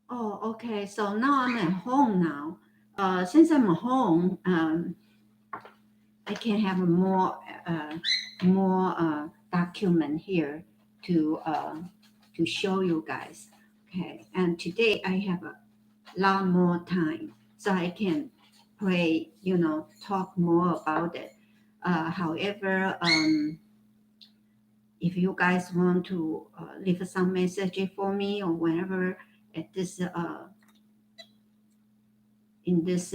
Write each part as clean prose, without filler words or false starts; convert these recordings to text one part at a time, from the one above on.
Oh, okay. So now I'm at home now. Since I'm at home, I can have more document here to uh, to show you guys. Okay, and today I have a lot more time, so I can play. Talk more about it. However, if you guys want to leave some message for me or whenever at this in this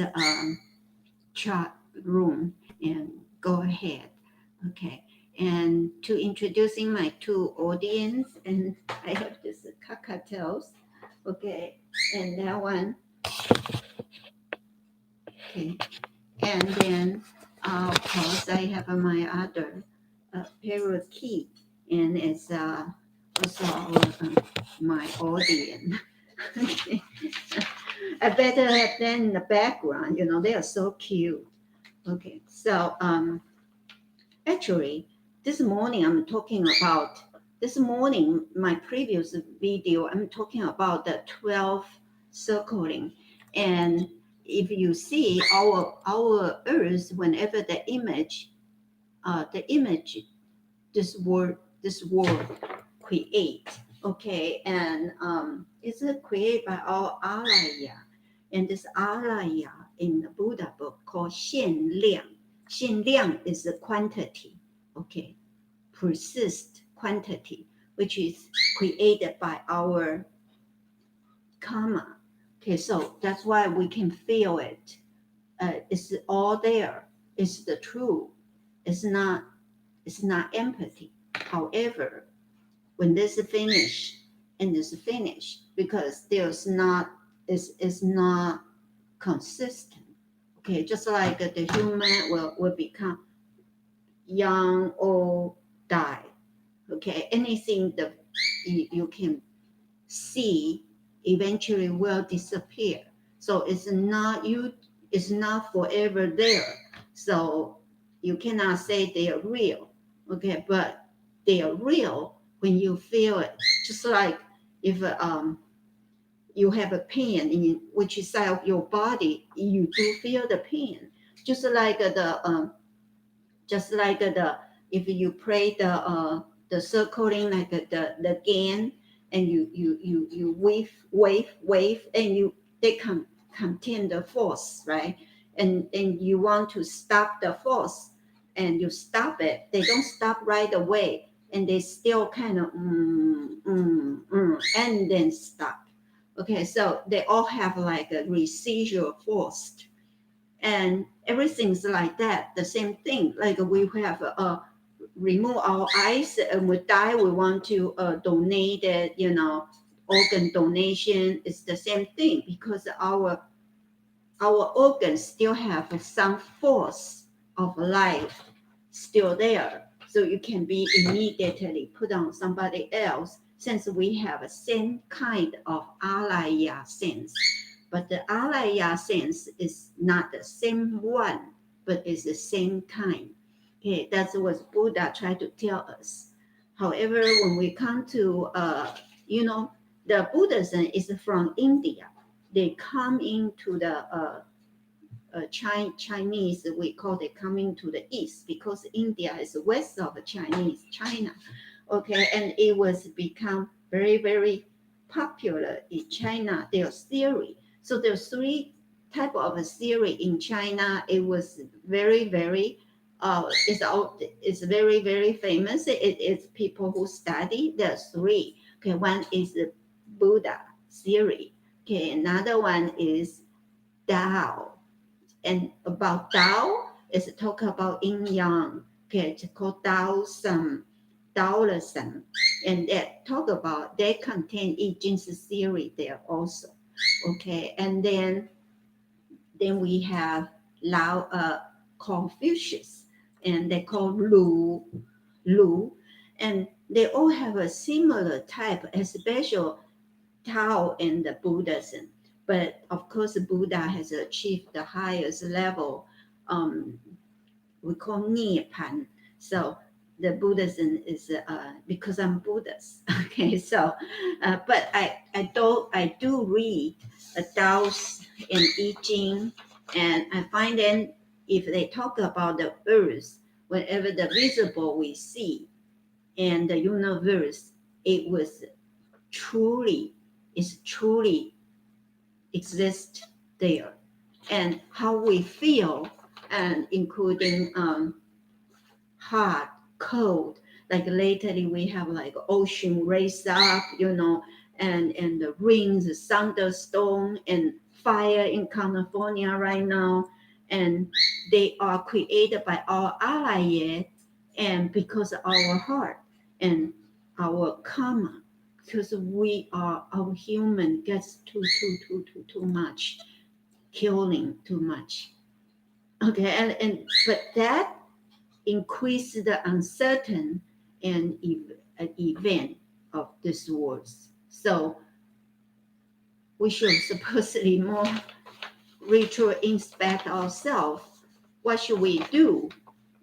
chat room, and go ahead. Okay. And to introducing my two audience, and I have this cocktails. Okay. And that one. Okay. And then, of course, I have my other parrot key, and it's also my audience. Okay. I better have them in the background. They are so cute. Okay. So, actually, this morning, my previous video, I'm talking about the 12 circling. And if you see our Earth, whenever the image, this word create, okay, and it's created by our Alaya, and this Alaya in the Buddha book called 限量. 限量 is the quantity, okay, persist quantity, which is created by our karma. Okay, so that's why we can feel it. It's all there. It's the truth. It's not. It's not empathy. However, when this is finished, and this is finished, because there's not. It's not consistent. Okay, just like the human will become young or die. Okay, anything that you can see eventually will disappear. So it's not forever there. So you cannot say they are real. Okay, but they are real when you feel it. Just like if you have a pain in which side of your body, you do feel the pain. Just like the if you play the circling like the game, and you wave, and they contain the force, right? And you want to stop the force, and you stop it, they don't stop right away, and they still kind of and then stop. Okay, so they all have like a residual force, and everything's like that. The same thing, like we have remove our eyes and we die, we want to donate it, organ donation. It's the same thing, because our organs still have some force of life still there, so you can be immediately put on somebody else, since we have the same kind of alaya sense. But the alaya sense is not the same one, but it's the same kind. Okay, that's what Buddha tried to tell us. However, when we come to you know the Buddhism is from India. They come into the Chinese, we call it coming to the east, because India is west of Chinese China. Okay, and it was become very, very popular in China, their theory. So there's three type of a theory in China. It was very, very it's very, very famous. It's people who study. There's three. Okay, one is the Buddha theory. Okay, another one is Tao, and about Tao is talk about yin yang. Okay, it's called Taoism, Taoism, and that talk about they contain I Ching's theory there also. Okay, and then we have Lao Confucius, and they call Lu, and they all have a similar type, especially Tao and the Buddhism. But of course, Buddha has achieved the highest level. Um, we call Nibbana. So the Buddhism is because I'm Buddhist. Okay, so but I do read Tao's and I Ching, and I find them if they talk about the earth, whenever the visible we see and the universe, it was truly is truly exist there, and how we feel, and including hot, cold. Like lately we have like ocean raise up, and the rains, the thunderstorm, and fire in California right now, and they are created by our ally, and because of our heart and our karma, because our human gets too much, killing too much. Okay, and but that increase the uncertain and event of this world. So we should supposedly more retro inspect ourselves. What should we do?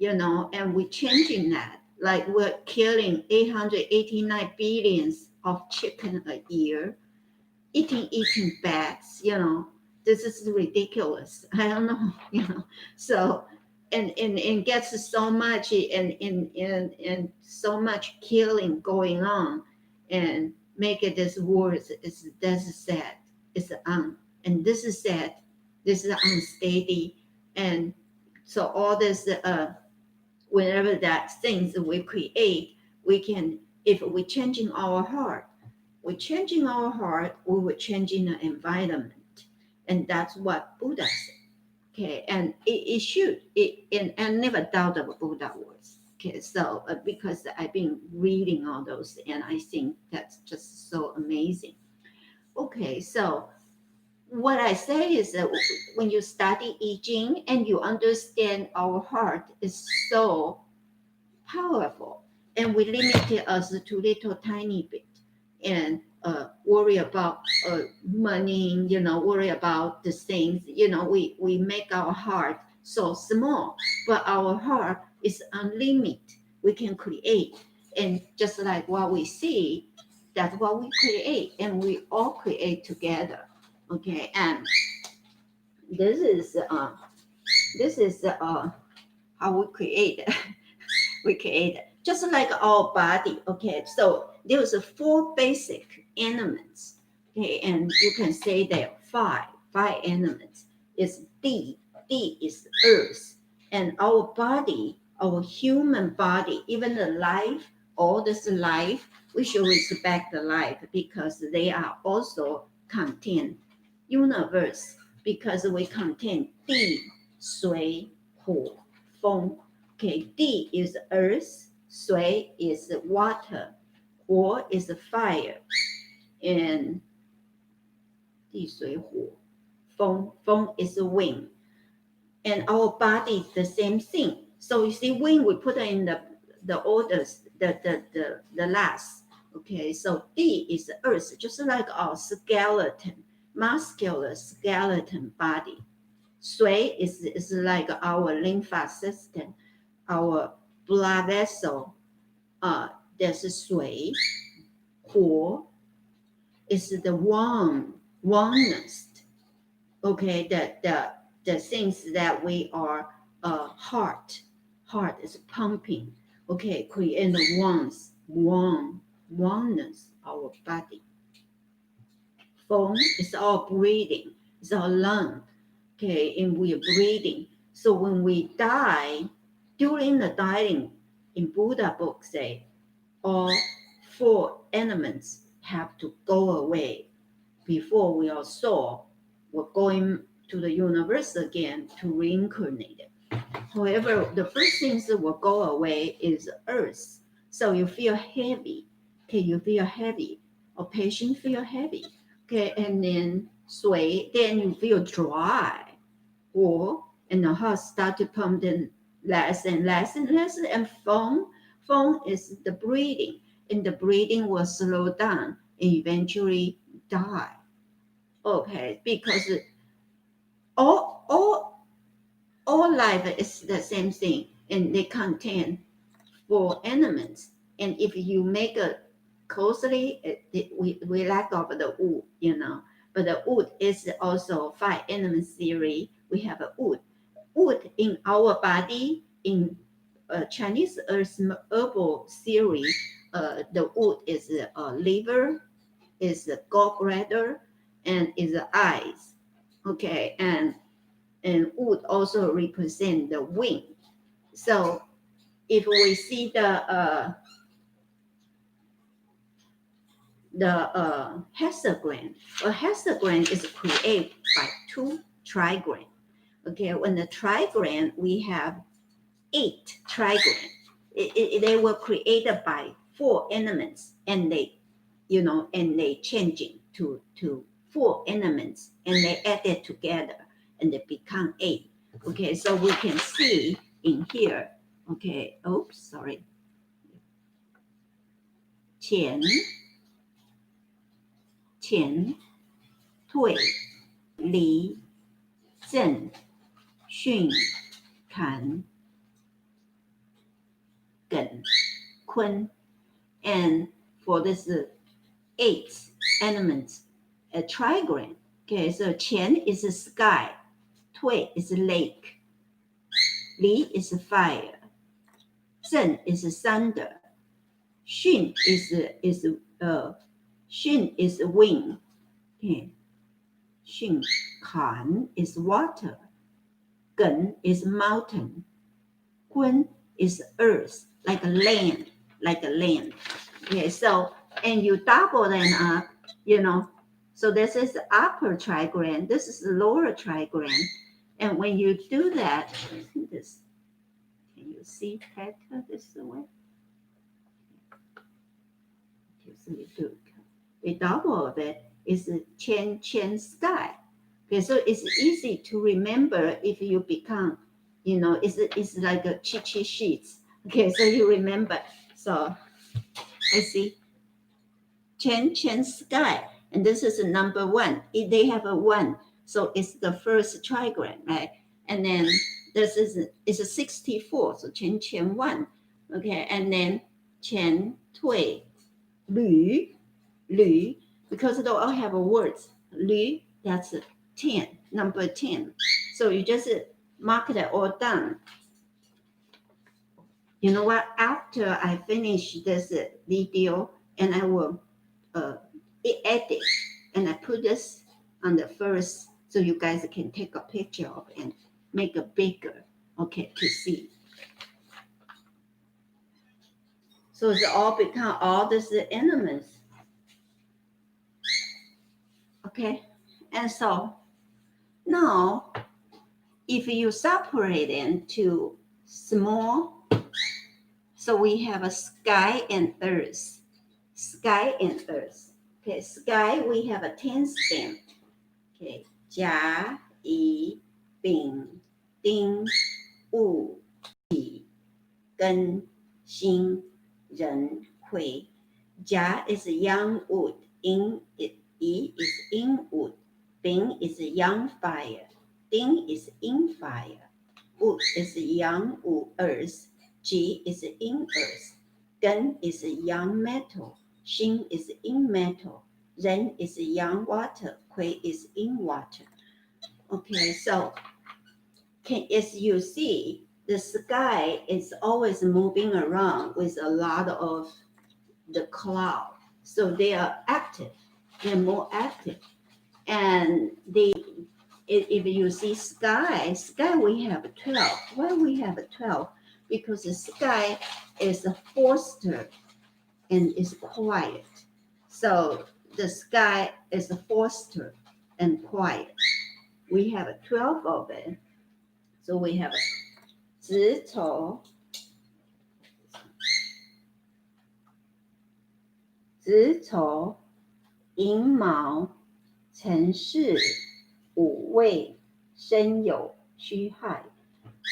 And we're changing that. Like we're killing 889 billions of chicken a year, eating bats, this is ridiculous. I don't know, So and gets so much and so much killing going on, and make it this worse. That's sad. It's and this is sad. This is unsteady, and so all this whenever that things we create, we can, if we're changing our heart, we were changing the environment. And that's what Buddha said. Okay, and it should, and never doubt of Buddha words. Okay, so because I've been reading all those, and I think that's just so amazing. Okay, so what I say is that when you study I Ching and you understand our heart is so powerful, and we limit us to little tiny bit, and worry about money, worry about the things, we make our heart so small, but our heart is unlimited. We can create, and just like what we see, that's what we create, and we all create together. Okay, and this is how we create. We create just like our body. Okay, so there's four basic elements. Okay, and you can say there five elements. Is D is earth, and our body, our human body, even the life, all this life, we should respect the life because they are also contain universe, because we contain 地水火风. Okay, 地 is earth, 水 is water, 火 is fire, and 地水火风 is wind. And our body is the same thing. So you see, wind we put in the orders, the last. Okay, so 地 is earth, just like our skeleton, muscular skeleton body. 水 is like our lymphatic system, our blood vessel. There's 水. 火 is the warmness. Okay, the things that we are heart is pumping. Okay, create the warmness our body. 风 is our breathing, it's our lung. Okay, and we are breathing. So when we die, during the dying, in Buddha book say, all four elements have to go away before we are soul. We're going to the universe again to reincarnate. However, the first things that will go away is earth. So you feel heavy. Okay, you feel heavy. Or patient feel heavy. Okay, and then 水, then you feel dry. Or, and the heart start to pump in less and less and less. And phone is the breathing. And the breathing will slow down and eventually die. Okay, because all life is the same thing, and they contain 4 elements. And if you make a closely, we lack of the wood, but the wood is also 5 element theory. We have a wood. Wood in our body, in Chinese herbal theory, the wood is liver, is the gallbladder, and is the eyes. Okay, and wood also represent the wing. So if we see the hexagram, a hexagram is created by 2 trigram. Okay, when the trigram, we have 8 trigram. They were created by 4 elements, and they changing to 4 elements, and they added together, and they become 8. Okay, so we can see in here. Okay, oops, sorry. 前退离正巽坎艮坤. And for this 8 elements, a trigram. Okay, so 乾 is a sky, 退 is a lake, 离 is a fire, 正 is a thunder, 巽 is wind. Okay, 巽 坎 is water, 艮 is mountain, 坤 is earth, like a land. Okay, so, and you double them up, so this is the upper trigram, this is the lower trigram. And when you do that, this, can you see better this way? Okay, so you do, we double that is Chen sky. Okay, so it's easy to remember if you become, it's like a cheat sheets. Okay, so you remember. So I see Chen sky, and this is number 1. They have a 1, so it's the first trigram, right? And then this is a 64, so Chen 1. Okay, and then Chen Tui Lü, because they all have words. Lü, that's 10, number 10. So you just mark that all down. You know what? After I finish this video, and I will edit, and I put this on the first, so you guys can take a picture of it and make it bigger, okay, to see. So it's all become all these elements. Okay, and so now if you separate into small, so we have a sky and earth. Okay, sky, we have a 10 stem. Okay, 甲乙丙丁戊己庚辛壬癸. 甲 is young wood, yi is yin wood, bing is young fire, ding is yin fire, wood is young wood earth, ji is yin earth, gen is young metal, xin is yin metal, ren is young water, kui is yin water. Okay, so as you see, the sky is always moving around with a lot of the cloud. So they are active, they're more active. And if you see sky we have 12. Why we have 12? Because the sky is foster and is quiet. So the sky is foster and quiet. We have 12 of it. So we have 子丑寅卯辰巳午未申酉戌亥.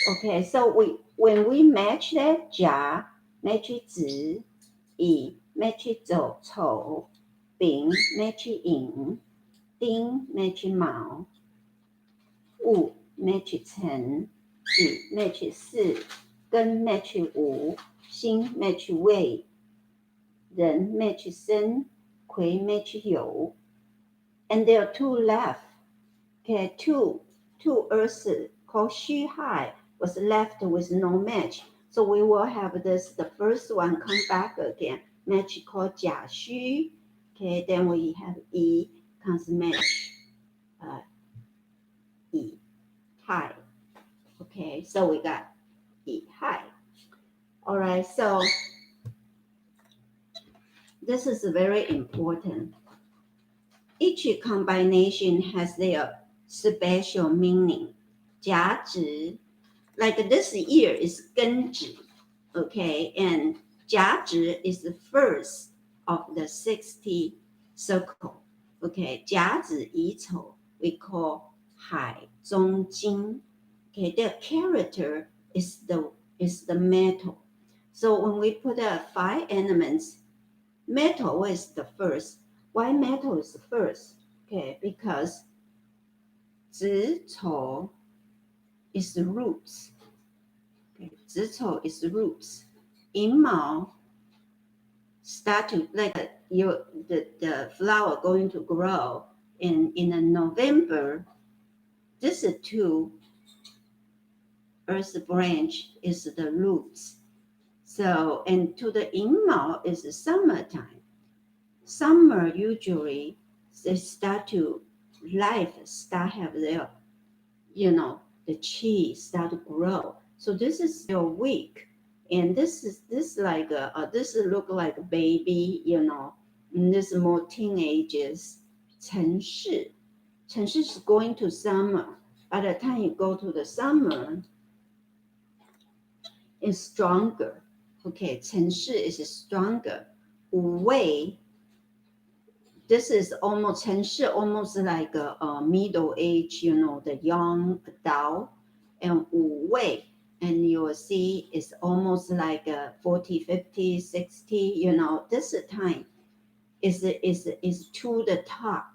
Okay, so when we match that, 甲 match 子, 乙 match 丑, 丙 match 寅, 丁 match 卯, 戊 match 辰, 己 match 巳, 庚 match 午,心 match 位，人 match 身，魁 match 酉。And there are two left. Okay, two earths called Xu Hai was left with no match. So we will have this, the first one come back again, match called Jia Xu. Okay, then we have Yi comes match, Yi Hai. Okay, so we got Yi Hai. All right, so this is very important. Each combination has their special meaning. 甲子 like this year is 庚子, okay, and 甲子 is the first of the 60 circle, okay, 甲子乙丑 we call 海中金, okay, the character is the metal. So when we put 5 elements, metal is the first. Why metal is the first? Okay, because 子丑 is the roots. Okay, 子丑 is the roots. 寅卯 start to like the flower going to grow in November. This is 2 earth branch is the roots. So and to the 寅卯 is the summertime. Summer usually they start to life start have their the chi start to grow. So this is your week, and this like this look like a baby, and this more teenagers. 城市is going to summer. By the time you go to the summer, it's stronger. Okay, 城市 is stronger. 五味 this is almost 城市 almost like a middle age, the young adult, and 五味 and you will see it's almost like 40, 50, 60, this time is to the top.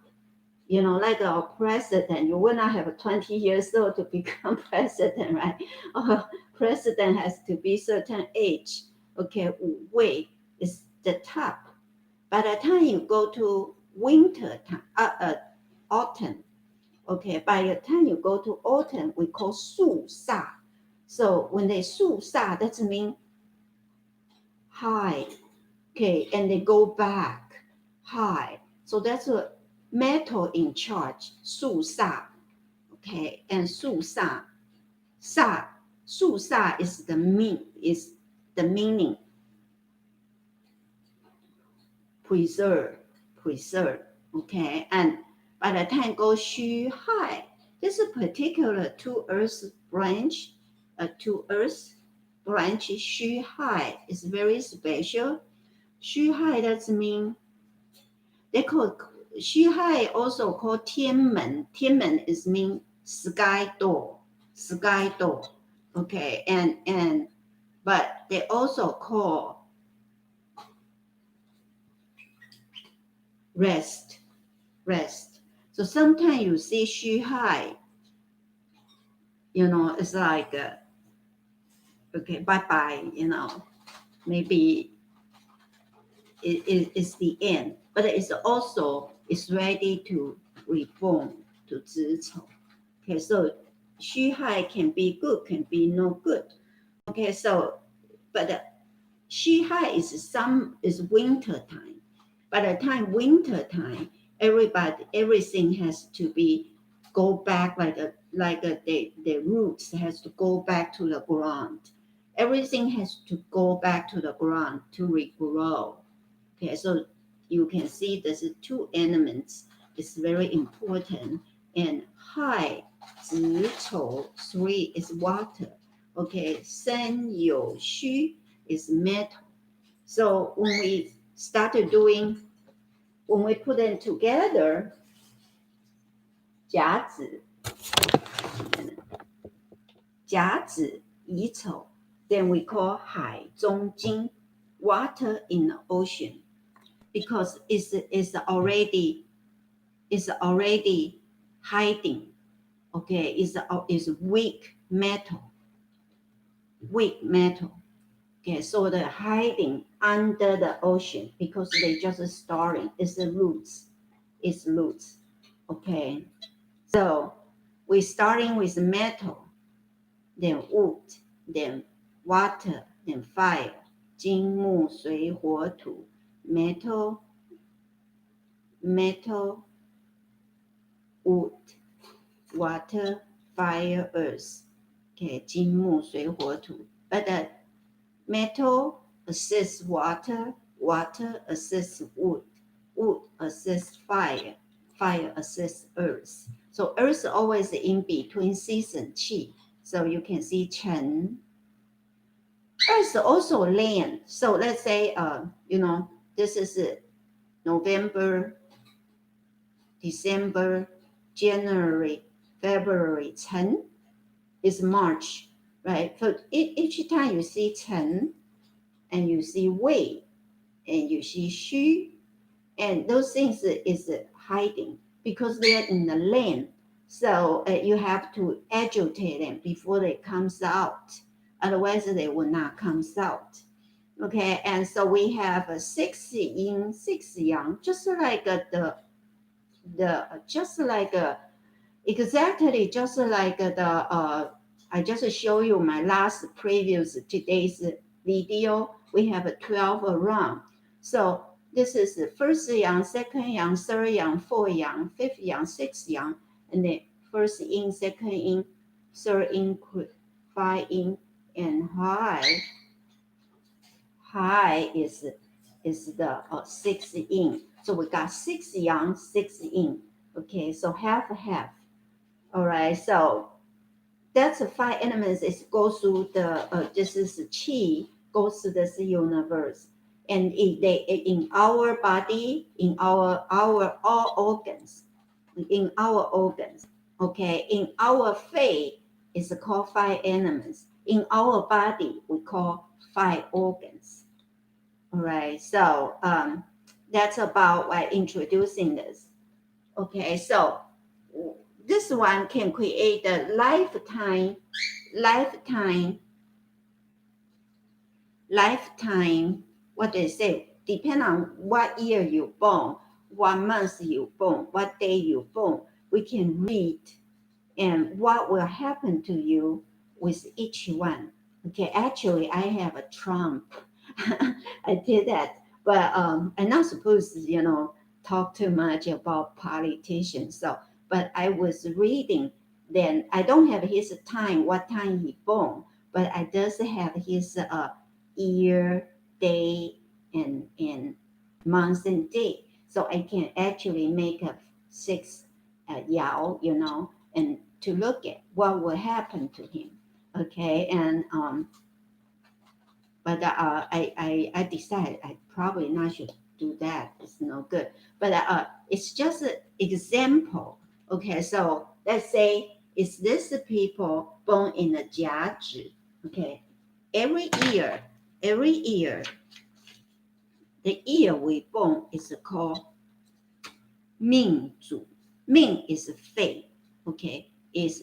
Like a president, you will not have 20 years old to become president, right? President has to be certain age. Okay, 五味 is the top. By the time you go to winter time, autumn, okay, by the time you go to autumn, we call 肃杀. So when they 肃杀, that means high, okay, and they go back high. So that's a metal in charge, 肃杀, okay, and 肃杀, 肃杀 is the meaning, preserve, okay, and by the time go Xu Hai, this is particular to earth branch, Xu Hai is very special. Xu Hai does mean they call Xu Hai also called 天门. 天门 is mean sky door, okay, and but they also call rest. So sometimes you see Xu Hai, it's like, okay, bye-bye, maybe it's the end. But it's ready to reform to 子丑. Okay, so Xu Hai can be good, can be no good. Okay, so, but Xu Hai is winter time. By the time winter time, everything has to be go back the roots has to go back to the ground. Everything has to go back to the ground to regrow. Okay, so you can see there's 2 elements. It's very important. And 亥, 子丑, 3 is water. Okay, 申酉戌 is metal. So when we put them together, 甲子乙丑, then we call 海中金, water in the ocean, because it's already hiding. Okay, is weak metal. Okay, so they're hiding under the ocean because they just storing. It's the roots. It's roots. Okay, so we're starting with metal, then wood, then water, then fire. 金木水火土 metal, metal, wood, water, fire, earth. Okay, 金木水火土. But the metal assists water, water assists wood, wood assists fire, fire assists earth. So earth always in between season qi. So you can see Chen. Earth also land. So let's say, this is November, December, January, February. Chen is March, right? So each time you see Chen and you see Wei and you see Xu, and those things is hiding because they're in the land. So you have to agitate them before they comes out. Otherwise, they will not comes out. Okay, and so we have a 6 yin, 6 yang, just like just like exactly just like I just show you my last previous today's video. We have a 12 round. So this is the first yang, second yang, third yang, fourth yang, fifth yang, sixth yang, and then first in, second in, third in, five in, and high. High is the sixth in. So we got 6 yang, 6 in. Okay, so half half. All right, so that's the 5 elements. It goes through the this is chi, goes to this universe, and in our body, in our all organs, in our organs. Okay, in our faith, it's called 5 elements. In our body, we call 5 organs. All right, so that's about why introducing this. Okay, so this one can create a lifetime, what they say, depend on what year you born, what month you born, what day you born, we can read and what will happen to you with each one. Okay, actually I have a Trump. I did that, but I'm not supposed to, talk too much about politicians. So, but I was reading. Then I don't have his time, what time he born, but I does have his year, day, and month and day. So I can actually make a 6 yao, and to look at what will happen to him. Okay, and but I decided I probably not should do that. It's no good. But it's just an example. Okay, so let's say it's this people born in a 甲子. Okay, every year, the year we born is called 命主. Ming is fate. Okay, is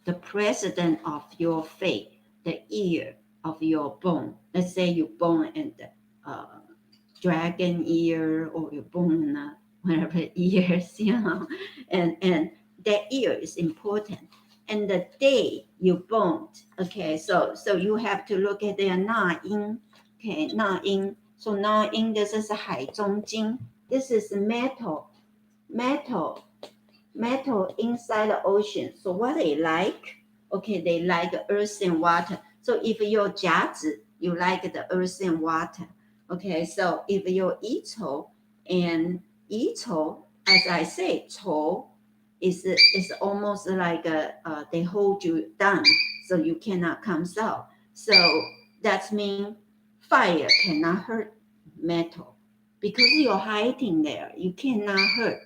the president of your fate, the year of your born. Let's say you're born in the dragon year, or you're born in whatever years, and that year is important. And the day you born, okay, so you have to look at their 那音, okay, 那音. So 那音, this is 海中金. This is metal inside the ocean. So what they like? Okay, they like earth and water. So if you're 甲子, you like the earth and water. Okay, so if you're 乙丑, and 乙丑, as I say, 丑 is almost like they hold you down, so you cannot come out. So that means fire cannot hurt metal because you're hiding there. You cannot hurt.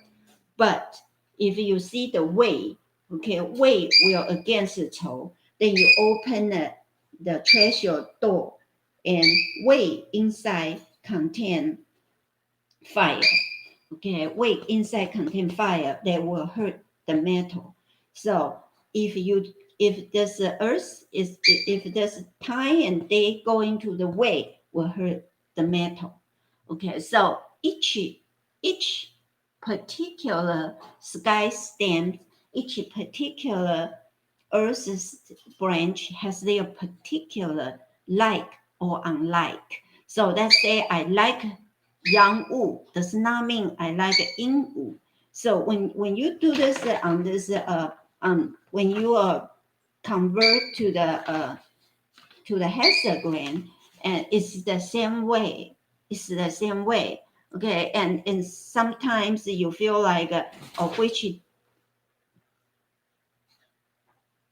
But if you see the way, okay, way will against the toe, then you open the treasure door, and way inside contain fire. Okay, way inside contain fire that will hurt the metal. So if you if this earth is, if this time and day going to the way, will hurt the metal. Okay, so each particular sky stamp, each particular earth's branch has their particular like or unlike. So let's say I like yang wu does not mean I like yin wu. So when you do this on this when you convert to the hexagram, and it's the same way. It's the same way. Okay, and sometimes you feel like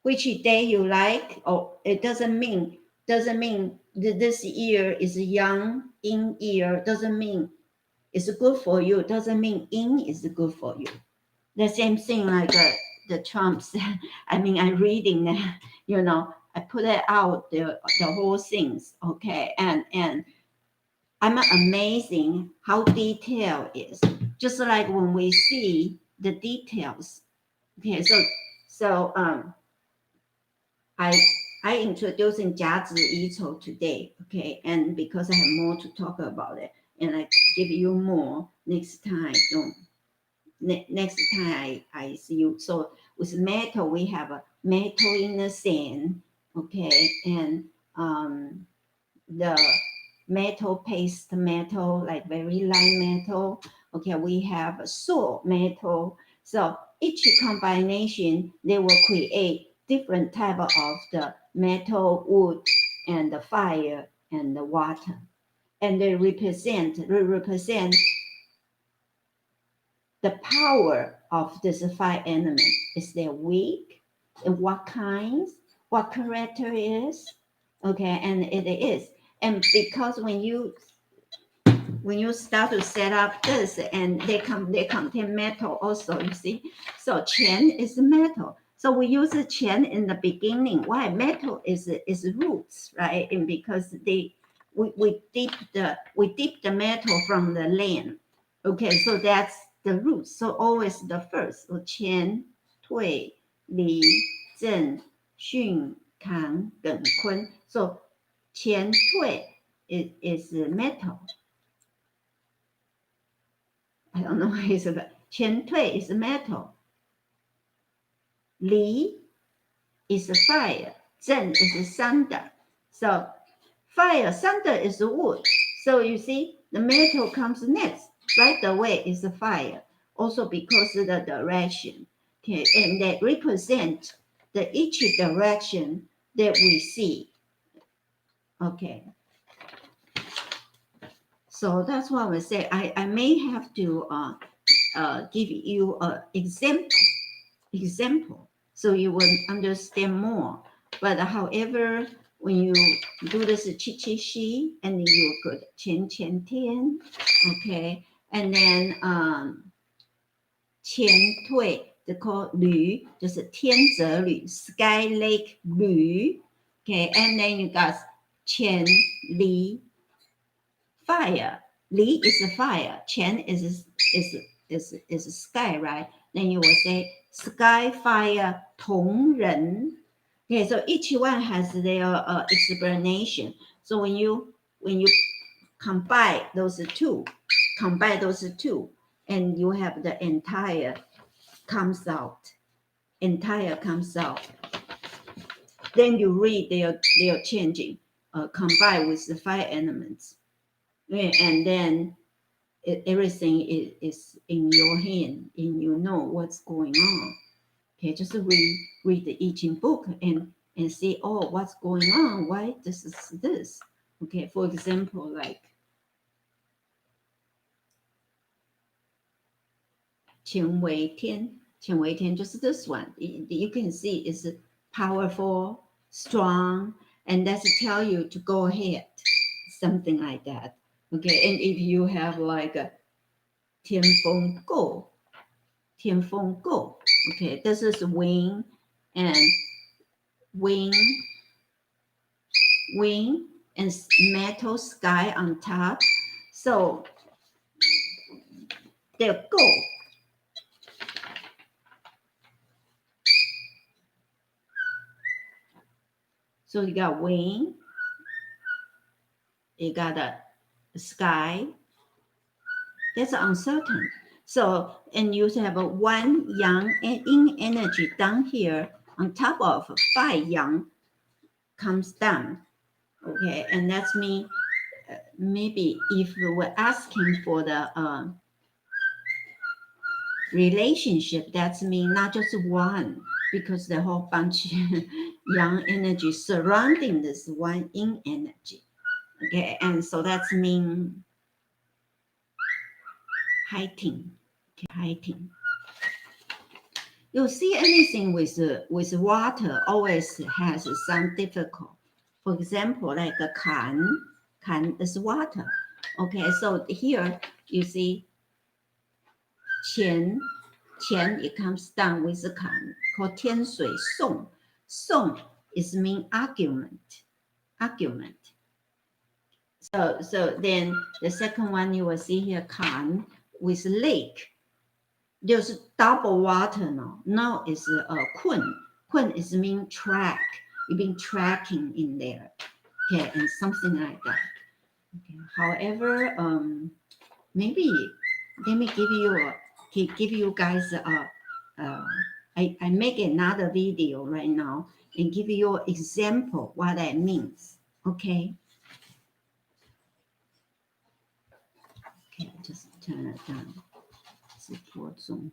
which day you like, or it doesn't mean this year is young in year, doesn't mean it's good for you, doesn't mean in is good for you. The same thing like the Trumps. I mean, I'm reading that, I put it out the whole things, okay, and I'm amazing how detailed is. Just like when we see the details, okay, so I I introducing 甲子乙丑 today, okay, and because I have more to talk about it, and I give you more next time. Don't next time I see you. So with metal, we have a metal in the sand, okay, and the metal paste metal, like very light metal. Okay, we have a salt metal. So each combination, they will create different type of the metal, wood, and the fire and the water. And they represent the power of this five elements. Is they weak? And what kinds? What character is? Okay, and it is. And because when you start to set up this, and they contain metal also, you see. So chain is metal. So we use the chain in the beginning. Why? Metal is roots, right? And because we dip the metal from the land. Okay, so that's the roots. So always the first. So 乾、退、离、震、巽、坎、艮、坤. So 乾、退 is metal. I don't know why it's a 乾退 is metal. Li is fire. Zhen is thunder. So fire, thunder is wood. So you see, the metal comes next. Right away is the fire. Also because of the direction. Okay, and they represent each direction that we see. Okay. So that's why we say I may have to give you an example so you will understand more. But however, when you do this qi qi xi, and you could qian qian tian, okay, and then 前退 they call 履就是天泽履 sky lake 履 okay, and then you got 前离 fire. Li is a fire. Chen is sky, right? Then you will say sky, fire, 同人. Okay, so each one has their explanation. So when you combine those two, and you have the entire comes out. Then you read their changing, combined with the five elements. And then everything is in your hand, and you know what's going on. Okay, just read the I Ching book and see, oh, what's going on? Why this is this? Okay, for example, like 乾为天，乾为天 just this one. You can see it's powerful, strong, and that's tell you to go ahead, something like that. Okay, and if you have like a 天风够, 天风够, okay, this is wind and wind, and metal sky on top. So the go So you got wind, you got a sky. That's uncertain. So, and you have a one yang and yin energy down here on top of five yang comes down. Okay, and that's me. Maybe if we're asking for the relationship, that's mean not just one, because the whole bunch yang energy surrounding this one yin energy. Okay, and so that's mean heighten, heighten. You see anything with water always has some difficult. For example, like a can is water. Okay, so here you see 钱 it comes down with the can called 天水颂. Song is mean argument. So then the second one you will see here can with lake. There's double water now. Now is kun. Kun is mean track. You've been tracking in there. Okay, and something like that. Okay. However, maybe let me give you guys I make another video right now and give you an example what that means. Okay. Okay, just turn it down. 直播中。